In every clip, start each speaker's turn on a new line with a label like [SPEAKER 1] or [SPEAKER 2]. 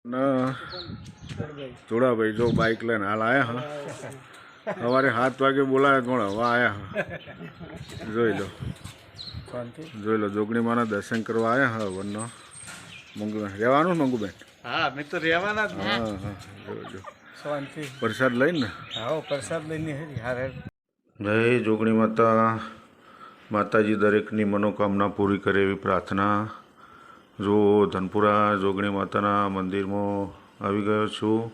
[SPEAKER 1] ના થોડા ભાઈ જો બાઇક લઈને હાલ આવ્યા હા સવારે 7 વાગે બોલાયા કોણ હવે આવ્યા હા જોઈ લો જોગણીમાના દર્શન કરવા આવ્યા હા વનનો મંગુબેન રહેવાનું મંગુબેન
[SPEAKER 2] હા અમે તો રહેવાના જ
[SPEAKER 1] હા હા જોજો
[SPEAKER 2] શાંતિ
[SPEAKER 1] પ્રસાદ લઈને
[SPEAKER 2] હા પ્રસાદ લઈને હારે
[SPEAKER 1] જય જોગણી માતા માતાજી દરેકની મનોકામના પૂરી કરે એવી પ્રાર્થના જો ધનપુરા જોગણી માતાના મંદિરમાં આવી ગયો છું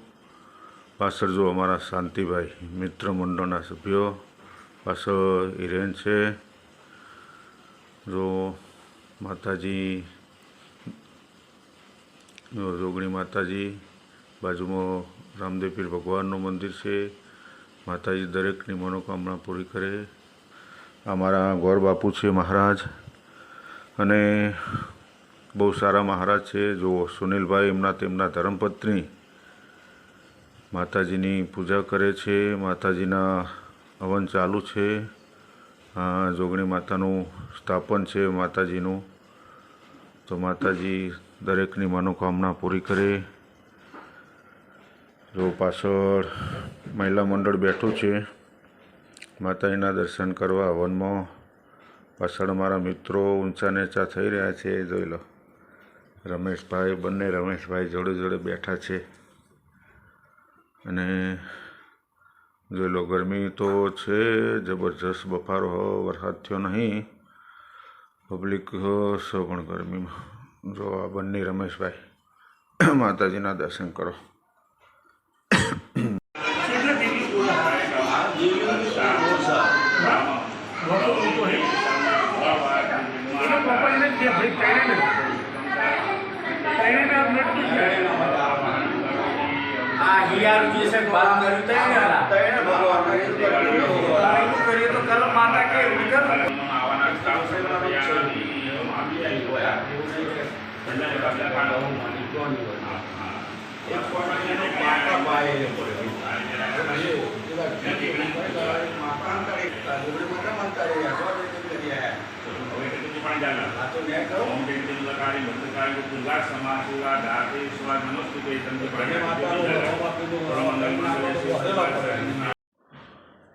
[SPEAKER 1] પાછળ જો અમારા શાંતિભાઈ મિત્ર મંડળના સભ્યો પાછળ હિરેન છે જો માતાજી જોગણી માતાજી બાજુમાં રામદેવ પીર ભગવાનનું મંદિર છે માતાજી દરેકની મનોકામના પૂરી કરે અમારા ગોર બાપુ છે મહારાજ અને બહુ સારા મહારાજ છે જો સુનિલભાઈ તેમના ધર્મપત્ની માતાજીની પૂજા કરે છે માતાજીના હવન ચાલુ છે જોગણી માતાનું સ્થાપન છે માતાજીનું તો માતાજી દરેકની મનોકામના પૂરી કરે જો પાછળ મહિલા મંડળ બેઠું છે માતાજીના દર્શન કરવા હવનમાં પાછળ મારા મિત્રો ઊંચા નીચા થઈ રહ્યા છે જોઈ લો રમેશભાઈ બંને રમેશભાઈ જોડે જોડે બેઠા છે અને જોઈ લો ગરમી તો છે જબરજસ્ત બફારો વરસાદ થયો નહીં પબ્લિક સો પણ ગરમીમાં જો આ બંને રમેશભાઈ માતાજીના દર્શન કરો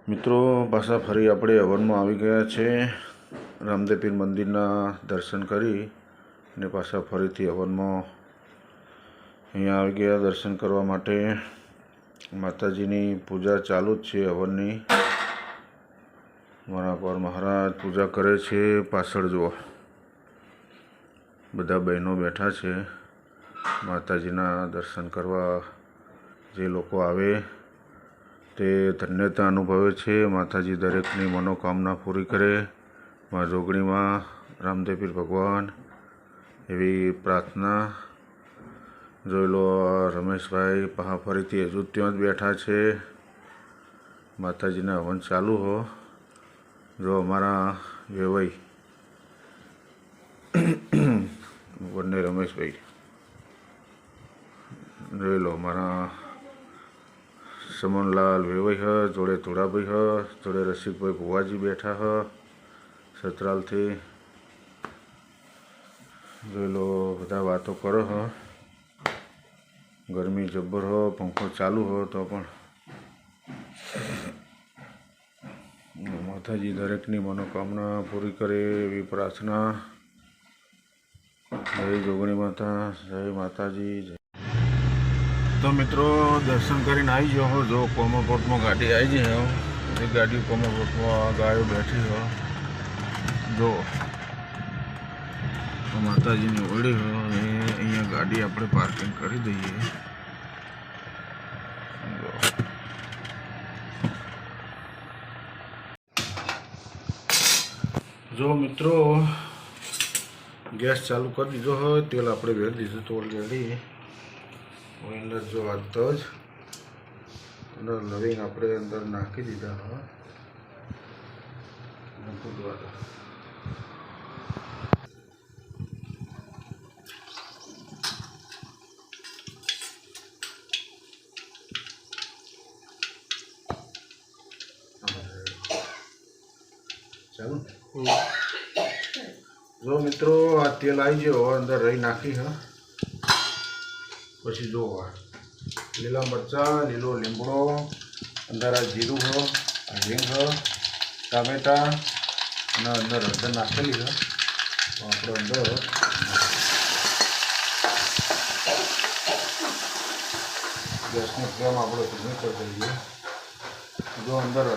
[SPEAKER 1] મિત્રો પાછા ફરી આપણે હવનમાં આવી ગયા છે રામદેવ પીર મંદિરના દર્શન કરી અને પાછા ફરીથી હવનમાં અહીંયા આવી ગયા દર્શન કરવા માટે માતાજીની પૂજા ચાલુ જ છે હવનની મારા પર મહારાજ પૂજા કરે છે પાછળ જુઓ બધા બહેનો બેઠા છે માતાજીના દર્શન કરવા જે લોકો આવે તે ધન્યતા અનુભવે છે માતાજી દરેકની મનોકામના પૂરી કરે મા જોગણીમાં રામદેવ પીર ભગવાન એવી પ્રાર્થના જોઈ લો રમેશભાઈ પહા ફરીથી હજુ ત્યાં જ બેઠા છે માતાજીના હવન ચાલુ હો જો અમારા વેવાઈ બંને રમેશભાઈ જોઈ લો મારા સમનલાલ વેવાઈ હ જોડે થોડાભાઈ હ જોડે રસિકભાઈ ભુવાજી બેઠા હ સતરાલથી જોઈ લો બધા વાતો કરો હ ગરમી જબ્બર હો પંખો ચાલુ હો તો પણ માતાજી દરેકની મનોકામના પૂરી કરે એવી પ્રાર્થના જય જોગણી માતા જય માતાજી જય તો મિત્રો દર્શન કરીને આવી ગયો હો જો કોમરકોટમાં ગાડી આવી જઈ હો એ ગાડી કોમરકોટમાં ગાયો બેઠી હો જો માતાજીની ઓળી હો અને અહીંયા ગાડી આપણે પાર્કિંગ કરી દઈએ જો મિત્રો ગેસ ચાલુ કરી દીધો હોય તેલ આપણે વેરી દીધું તો ઓલરેડી અંદર જો આ તો જ અંદર લવિંગ આપણે અંદર નાખી દીધા હા ચાલો જો મિત્રો આ તેલ આવી ગયો અંદર રહી નાખી હા પછી જુઓ લીલા મરચાં, લીલો લીમડો, અંદર આ જીરું હ, આ હિંગ હ, ટામેટાં અને અંદર હળદર નાખેલી છે. તો આપણે અંદર ગેસની ફ્લેમ આપણે ધીમી કરી દઈએ. જો અંદર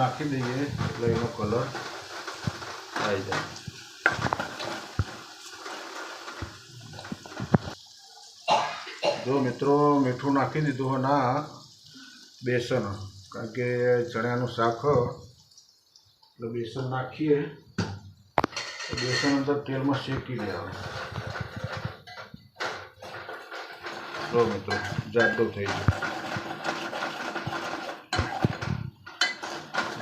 [SPEAKER 1] નાખી દઈએ એટલે એનો કલર આવી જાય. જો મિત્રો મીઠું નાખી દીધું હોય ના બેસન, કારણ કે ચણાનું શાક એટલે બેસન નાખીએ તો બેસન અંદર તેલમાં શેકી દેવાનું. જો મિત્રો જાડો થઈ જાય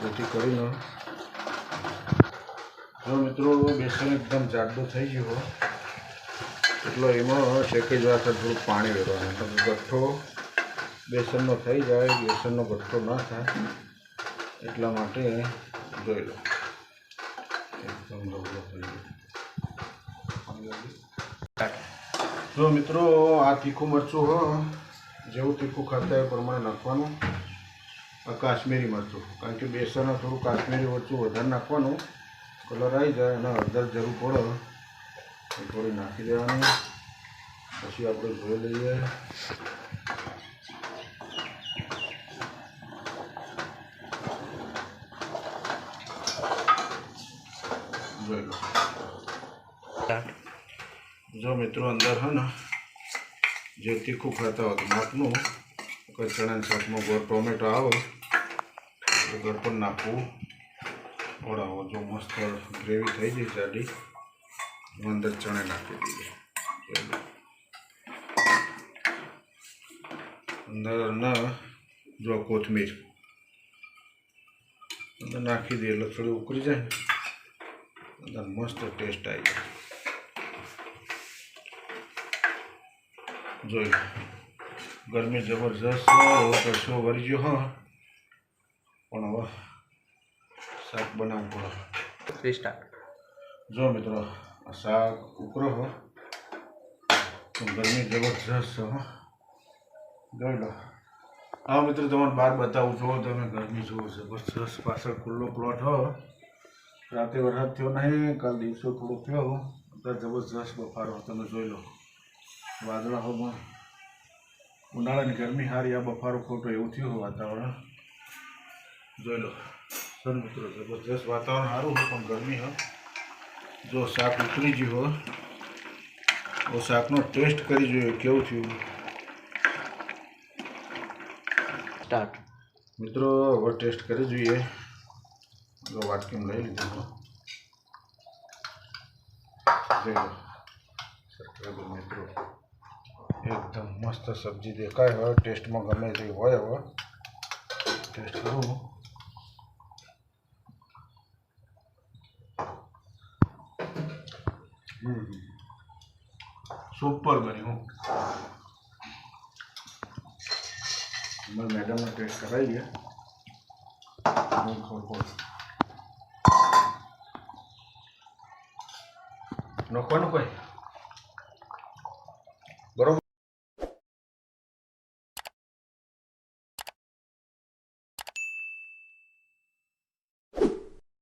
[SPEAKER 1] જેથી કરીને જો મિત્રો બેસન એકદમ જાડો થઈ ગયો એટલે એમાં શેકી જવા થોડું પાણી વેરવાનું, એટલે ગઠ્ઠો બેસનનો થઈ જાય, બેસનનો ગઠ્ઠો ના થાય એટલા માટે જોઈ લો એકદમ ડબલો થઈ ગયો. જો મિત્રો આ તીખું મરચું હો, જેવું તીખું ખાતા એ પ્રમાણે નાખવાનું. આ કાશ્મીરી મરચું, કારણ કે બેસન થોડું કાશ્મીરી મરચું વધારે નાખવાનું, કલર આવી જાય અને હળદર જરૂર પડે એ થોડી નાખી દેવાની. પછી આપણે જોઈ લઈએ જોઈ લો. જો મિત્રો અંદર હે ને જે તીખું ખાતા હોય તો માપનું, કોઈ ચણાના શાકમાં ગોળ ટોમેટો આવે તો ઘર પર નાખવું ઓળાવો. જો મસ્ત ગ્રેવી થઈ ગઈ જાડી, અંદર ચણે નાખી દઈએ. અંદર ના જો કોથમીર અંદર નાખી દઈએ એટલે થોડી ઉકળી જાય ને અંદર મસ્ત ટેસ્ટ આવી જાય. જોઈ ગરમી જબરજસ્ત કશો વળી ગયો હા, પણ હવે શાક બનાવવું પડે. જો મિત્રો આ શાક ઉકળો હો તો ગરમી જબરજસ્ત હો, જોઈ લો. હા મિત્રો તમારે બહાર બતાવું છો, તમે ગરમી જુઓ જબરજસ્ત. પાછળ ખુલ્લો પ્લોટ હો, રાતે વરસાદ થયો નહીં, કાલ દિવસો થોડો થયો, અત્યારે જબરજસ્ત બફારો તમે જોઈ લો. વાદળા હોમાં ઉનાળાની ગરમી સારી, આ બફારો ખોટો એવું થયું વાતાવરણ જોઈ લો. સર મિત્રો જબરજસ્ત વાતાવરણ સારું હોય પણ ગરમી હોય. જો શાક ઉતરી ગયું હોય તો શાકનો ટેસ્ટ કરી જોઈએ કેવું થયું. સ્ટાર્ટ મિત્રો હવે ટેસ્ટ કરી જોઈએ. જો વાટકીમાં લઈ લીધું જોઈ લો. સબસ્ક્રાઈબર મિત્રો એકદમ મસ્ત સબ્જી દેખાય. હવે ટેસ્ટમાં ગમે તે હોય, હવે ટેસ્ટ કરું. સુપર બન્યું. અમારે મેડમનો ટેસ્ટ કરાવીએ, ખબર પડે. નખવાનું કોઈ